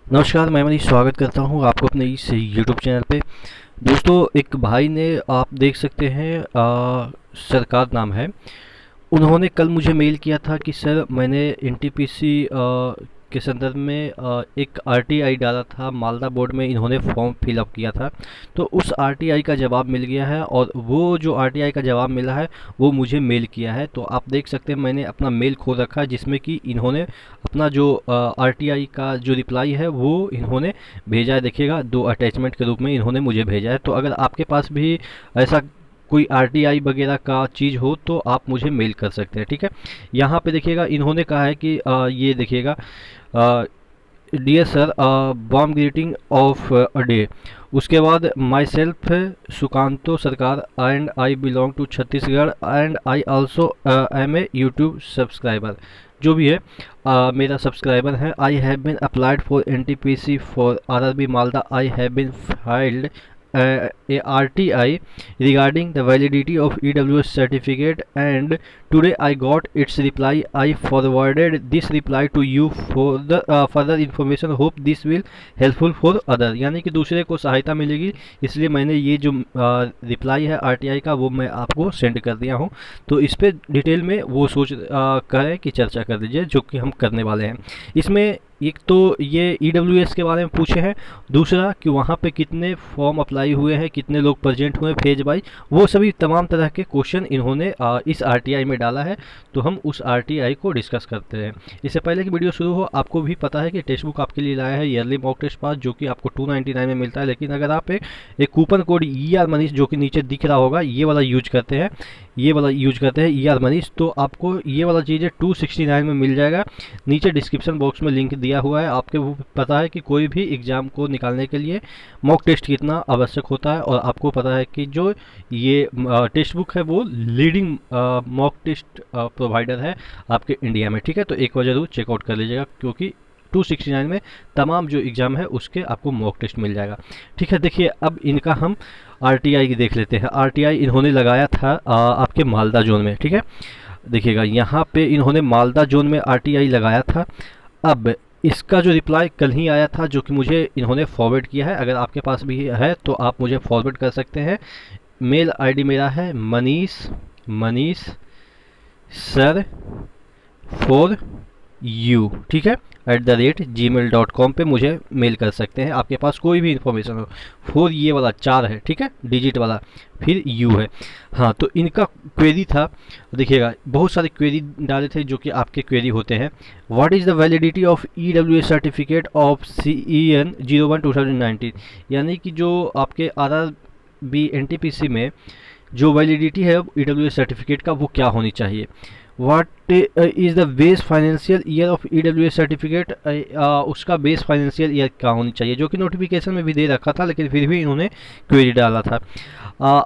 नमस्कार, मैं मनीष स्वागत करता हूँ आपको अपने इस यूट्यूब चैनल पे। दोस्तों, एक भाई ने आप देख सकते हैं सरकार नाम है। उन्होंने कल मुझे मेल किया था कि सर मैंने एनटीपीसी के संदर्भ में एक आरटीआई डाला था मालदा बोर्ड में, इन्होंने फॉर्म फिलअप किया था। तो उस आरटीआई का जवाब मिल गया है और वो जो आरटीआई का जवाब मिला है वो मुझे मेल किया है। तो आप देख सकते हैं मैंने अपना मेल खोल रखा है जिसमें कि इन्होंने अपना जो आरटीआई का जो रिप्लाई है वो इन्होंने भेजा है। देखिएगा, 2 अटैचमेंट के रूप में इन्होंने मुझे भेजा है। तो अगर आपके पास भी ऐसा कोई आरटीआई वगैरह का चीज़ हो तो आप मुझे मेल कर सकते हैं, ठीक है। यहाँ पे देखिएगा इन्होंने कहा है कि ये देखिएगा, dear sir, warm greeting of a day. उसके बाद myself Sukanto Sarkar and I belong to Chhattisgarh and I also am a YouTube subscriber. जो भी है मेरा सब्सक्राइबर है। I have been applied for NTPC for RRB Malda. I have been filed a RTI regarding the validity of EWS certificate, and today I got its reply. I forwarded this reply to you for the further information. Hope this will helpful for other। यानी कि दूसरे को सहायता मिलेगी, इसलिए मैंने ये जो रिप्लाई है आरटीआई का वो मैं आपको सेंड कर दिया हूँ। तो इस पर डिटेल में वो करें कि चर्चा कर दीजिए, जो कि हम करने वाले हैं। इसमें एक तो ये ईडब्ल्यूएस के बारे में पूछे हैं, दूसरा कि वहाँ पे कितने फॉर्म अप्लाई हुए हैं, कितने लोग प्रेजेंट हुए फेज वाइज, वो सभी तमाम तरह के क्वेश्चन इन्होंने इस आरटीआई में डाला है। तो हम उस आरटीआई को डिस्कस करते हैं। इससे पहले कि वीडियो शुरू हो, आपको भी पता है कि टेक्स्ट बुक आपके लिए लाया है ईयरली मॉक टेस्ट पास, जो कि आपको 299 में मिलता है। लेकिन अगर आप एक कूपन कोड ER मनीष, जो कि नीचे दिख रहा होगा, ये वाला यूज करते हैं, ER मनीष, तो आपको ये वाला चीज़ 269 में मिल जाएगा। नीचे डिस्क्रिप्शन बॉक्स में लिंक दिया हुआ है। आपको पता है कि कोई भी एग्ज़ाम को निकालने के लिए मॉक टेस्ट कितना आवश्यक होता है, और आपको पता है कि जो ये टेक्स्ट बुक है वो लीडिंग मॉक टेस्ट प्रोवाइडर है आपके इंडिया में, ठीक है। तो एक बार जरूर चेकआउट कर लीजिएगा, क्योंकि 269 में तमाम जो एग्ज़ाम है उसके आपको मॉक टेस्ट मिल जाएगा, ठीक है। देखिए, अब इनका हम आरटीआई की देख लेते हैं। आरटीआई इन्होंने लगाया था आपके मालदा जोन में, ठीक है। देखिएगा, यहाँ पे इन्होंने मालदा जोन में आरटीआई लगाया था। अब इसका जो रिप्लाई कल ही आया था, जो कि मुझे इन्होंने फॉरवर्ड किया है। अगर आपके पास भी है तो आप मुझे फॉरवर्ड कर सकते हैं। मेल आईडी मेरा है मनीष सर फॉर यू, ठीक है, @gmail.com पे मुझे मेल कर सकते हैं। आपके पास कोई भी इन्फॉर्मेशन हो। 4 ये वाला 4 है, ठीक है, डिजिट वाला, फिर यू है। हाँ, तो इनका क्वेरी था। देखिएगा, बहुत सारे क्वेरी डाले थे जो कि आपके क्वेरी होते हैं। What is the validity of EWS certificate of CEN 01 2019। यानी कि जो आपके RRB NTPC में जो वैलिडिटी है EWS सर्टिफिकेट का, वो क्या होनी चाहिए। What is the base financial year of EWS certificate, उसका बेस फाइनेंशियल ईयर क्या होनी चाहिए, जो कि नोटिफिकेशन में भी दे रखा था, लेकिन फिर भी इन्होंने क्वेरी डाला था।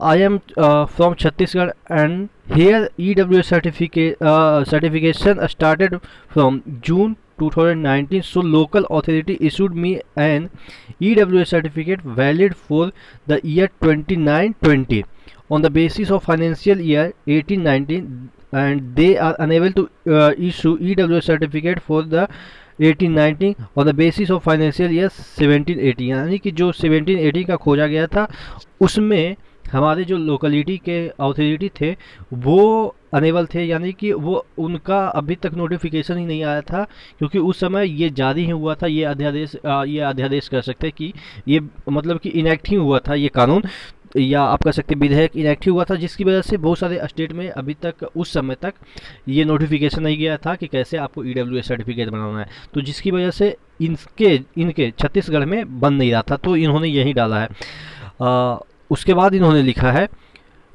I am from Chhattisgarh and here EWS certification started from June 2019, so local authority issued me an EWS certificate valid for the year 29-20 on the basis of financial year 18-19, and they are unable to issue EWS certificate for the 18-19 on the basis of financial year 17-18। यानी कि जो 17-18 का खोजा गया था उसमें हमारे जो लोकेलिटी के अथॉरिटी थे वो अनेबल थे, यानी कि वो उनका अभी तक नोटिफिकेशन ही नहीं आया था, क्योंकि उस समय ये जारी ही हुआ था। ये अध्यादेश कर सकते हैं कि ये मतलब कि इनएक्ट ही हुआ था ये कानून, या आप कह सकते विधेयक इनएक्टिव हुआ था, जिसकी वजह से बहुत सारे स्टेट में अभी तक उस समय तक ये नोटिफिकेशन नहीं गया था कि कैसे आपको EWS सर्टिफिकेट बनाना है। तो जिसकी वजह से इनके छत्तीसगढ़ में बन नहीं रहा था, तो इन्होंने यही डाला है। उसके बाद इन्होंने लिखा है,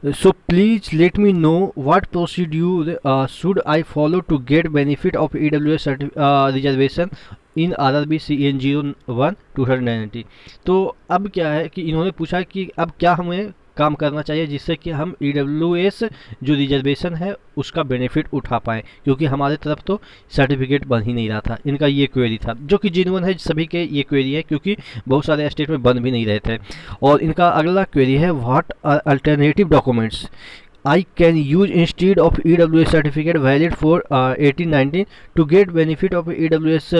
so please let me know what procedure should I follow to get benefit of EWS reservation in RRB CEN 01 2019। तो अब क्या है कि इन्होंने पूछा कि अब क्या हमें काम करना चाहिए जिससे कि हम EWS जो रिजर्वेशन है उसका बेनिफिट उठा पाएँ, क्योंकि हमारे तरफ तो सर्टिफिकेट बन ही नहीं रहा था। इनका ये क्वेरी था, जो कि जेन्युइन है, सभी के ये क्वेरी है, क्योंकि बहुत सारे स्टेट में बन भी नहीं रहे थे। और इनका अगला क्वेरी है, what are alternative documents. I can use instead of EWS certificate valid for 1819 to get benefit of EWS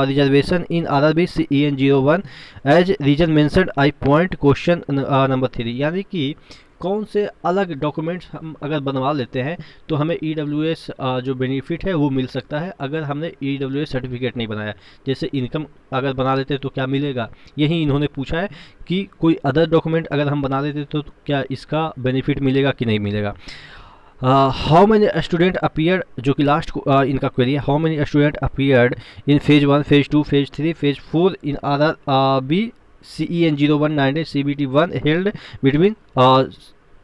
reservation in RRB CEN01 as region mentioned I point question number 3। यानी कि कौन से अलग डॉक्यूमेंट्स हम अगर बनवा लेते हैं तो हमें EWS जो बेनिफिट है वो मिल सकता है अगर हमने EWS सर्टिफिकेट नहीं बनाया। जैसे इनकम अगर बना लेते हैं तो क्या मिलेगा, यही इन्होंने पूछा है कि कोई अदर डॉक्यूमेंट अगर हम बना लेते तो क्या इसका बेनिफिट मिलेगा कि नहीं मिलेगा। हाउ मैनी स्टूडेंट अपीयर्ड, जो कि लास्ट इनका क्वेरी है, how many student appeared in phase 1 phase 2 phase 3 phase 4 in RRB CEN0119 CBT1 held between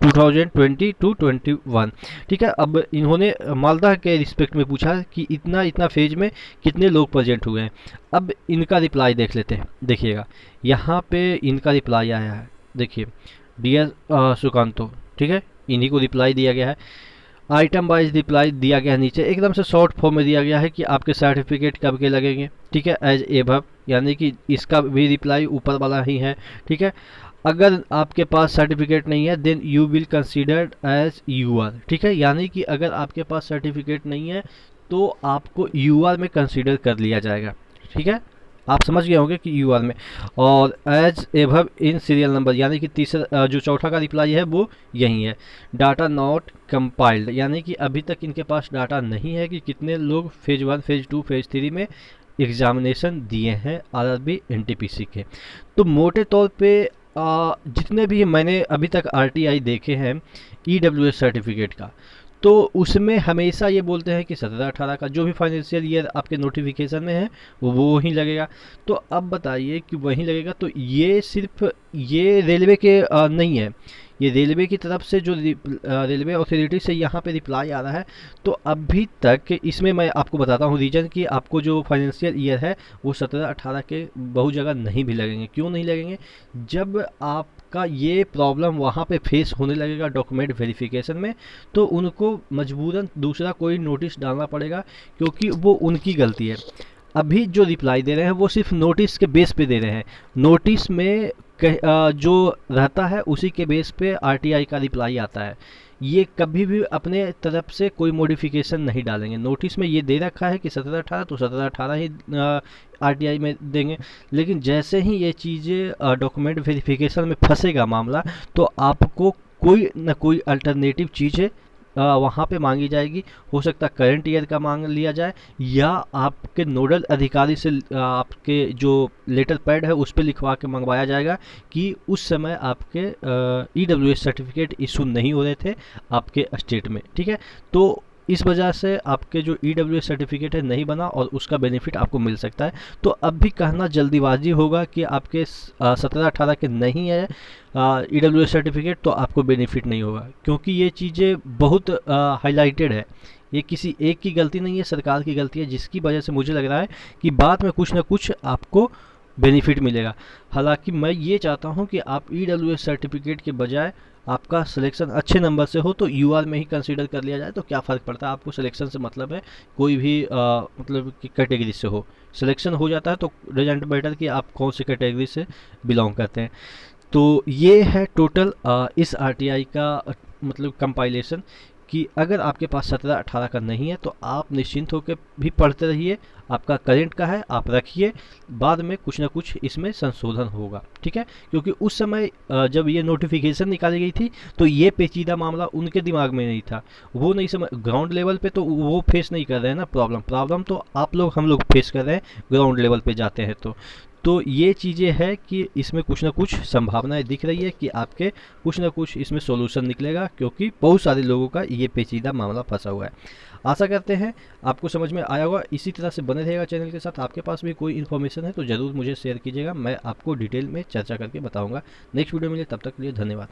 2020 to 21। ठीक है, अब इन्होंने मालदा के रिस्पेक्ट में पूछा कि इतना इतना फेज में कितने लोग प्रेजेंट हुए हैं। अब इनका रिप्लाई देख लेते हैं, देखिएगा यहाँ पे इनका रिप्लाई आया है, देखिए डियर सुकांतो, ठीक है, इन्हीं को रिप्लाई दिया गया है। आइटम वाइज रिप्लाई दिया गया है, नीचे एकदम से शॉर्ट फॉर्म में दिया गया है कि आपके सर्टिफिकेट कब के लगेंगे। ठीक है, एज एभव, यानी कि इसका भी रिप्लाई ऊपर वाला ही है। ठीक है, अगर आपके पास सर्टिफिकेट नहीं है then you will considered as UR. ठीक है, यानी कि अगर आपके पास सर्टिफिकेट नहीं है तो आपको यूआर में कंसीडर कर लिया जाएगा। ठीक है, आप समझ गए होंगे कि यूआर में। और as above in serial number, यानी कि तीसरा जो चौथा का रिप्लाई है वो यही है। डाटा नॉट कंपाइल्ड, यानी कि अभी तक इनके पास डाटा नहीं है कि कितने लोग फेज 1 फेज 2 फेज 3 में एग्जामिनेशन दिए हैं RRB NTPC के। तो मोटे तौर पे जितने भी मैंने अभी तक RTI देखे हैं EWS सर्टिफिकेट का, तो उसमें हमेशा ये बोलते हैं कि 17-18 का जो भी फाइनेंशियल ईयर आपके नोटिफिकेशन में है वो ही लगेगा। तो अब बताइए कि वही लगेगा, तो ये सिर्फ ये रेलवे के नहीं है, ये रेलवे की तरफ से जो रेलवे अथॉरिटी से यहाँ पे रिप्लाई आ रहा है। तो अभी तक इसमें मैं आपको बताता हूँ रीजन कि आपको जो फाइनेंशियल ईयर है वो 17-18 के बहुत जगह नहीं भी लगेंगे। क्यों नहीं लगेंगे, जब आपका ये प्रॉब्लम वहाँ पे फेस होने लगेगा डॉक्यूमेंट वेरिफिकेशन में, तो उनको मजबूरन दूसरा कोई नोटिस डालना पड़ेगा, क्योंकि वो उनकी गलती है। अभी जो रिप्लाई दे रहे हैं वो सिर्फ नोटिस के बेस पे दे रहे हैं, नोटिस में जो रहता है उसी के बेस पे RTI का रिप्लाई आता है। ये कभी भी अपने तरफ से कोई मॉडिफिकेशन नहीं डालेंगे। नोटिस में ये दे रखा है कि 17-18 तो 17-18 ही RTI में देंगे, लेकिन जैसे ही ये चीज़ें डॉक्यूमेंट वेरिफिकेशन में फंसेगा मामला, तो आपको कोई ना कोई अल्टरनेटिव चीज़ें वहाँ पे मांगी जाएगी। हो सकता है करंट ईयर का मांग लिया जाए, या आपके नोडल अधिकारी से आपके जो लेटर पैड है उस पर लिखवा के मंगवाया जाएगा कि उस समय आपके EWS सर्टिफिकेट इशू नहीं हो रहे थे आपके स्टेट में। ठीक है, तो इस वजह से आपके जो EWS सर्टिफिकेट है नहीं बना और उसका बेनिफिट आपको मिल सकता है। तो अब भी कहना जल्दीबाजी होगा कि आपके 17-18 के नहीं है EWS सर्टिफिकेट तो आपको बेनिफिट नहीं होगा, क्योंकि ये चीज़ें बहुत हाईलाइटेड है। ये किसी एक की गलती नहीं है, सरकार की गलती है, जिसकी वजह से मुझे लग रहा है कि बाद में कुछ ना कुछ आपको बेनिफिट मिलेगा। हालांकि मैं ये चाहता हूं कि आप EWS सर्टिफिकेट के बजाय आपका सिलेक्शन अच्छे नंबर से हो तो UR में ही कंसीडर कर लिया जाए। तो क्या फ़र्क पड़ता है, आपको सिलेक्शन से मतलब है, कोई भी मतलब कि कैटेगरी से हो, सिलेक्शन हो जाता है तो डजंट मैटर कि आप कौन सी कैटेगरी से बिलोंग करते हैं। तो ये है टोटल इस RTI का मतलब कंपाइलेशन, कि अगर आपके पास 17-18 का नहीं है तो आप निश्चिंत होकर भी पढ़ते रहिए, आपका करेंट का है आप रखिए, बाद में कुछ ना कुछ इसमें संशोधन होगा। ठीक है, क्योंकि उस समय जब ये नोटिफिकेशन निकाली गई थी तो ये पेचीदा मामला उनके दिमाग में नहीं था, वो नहीं समझ, ग्राउंड लेवल पे तो वो फेस नहीं कर रहे हैं ना प्रॉब्लम तो आप लोग हम लोग फेस कर रहे हैं ग्राउंड लेवल पे जाते हैं। तो ये चीज़ें है कि इसमें कुछ ना कुछ संभावनाएं दिख रही है कि आपके कुछ ना कुछ इसमें सॉल्यूशन निकलेगा, क्योंकि बहुत सारे लोगों का ये पेचीदा मामला फंसा हुआ है। आशा करते हैं आपको समझ में आया होगा। इसी तरह से बने रहेगा चैनल के साथ। आपके पास भी कोई इन्फॉर्मेशन है तो ज़रूर मुझे शेयर कीजिएगा, मैं आपको डिटेल में चर्चा करके बताऊँगा। नेक्स्ट वीडियो मिले, तब तक के लिए धन्यवाद।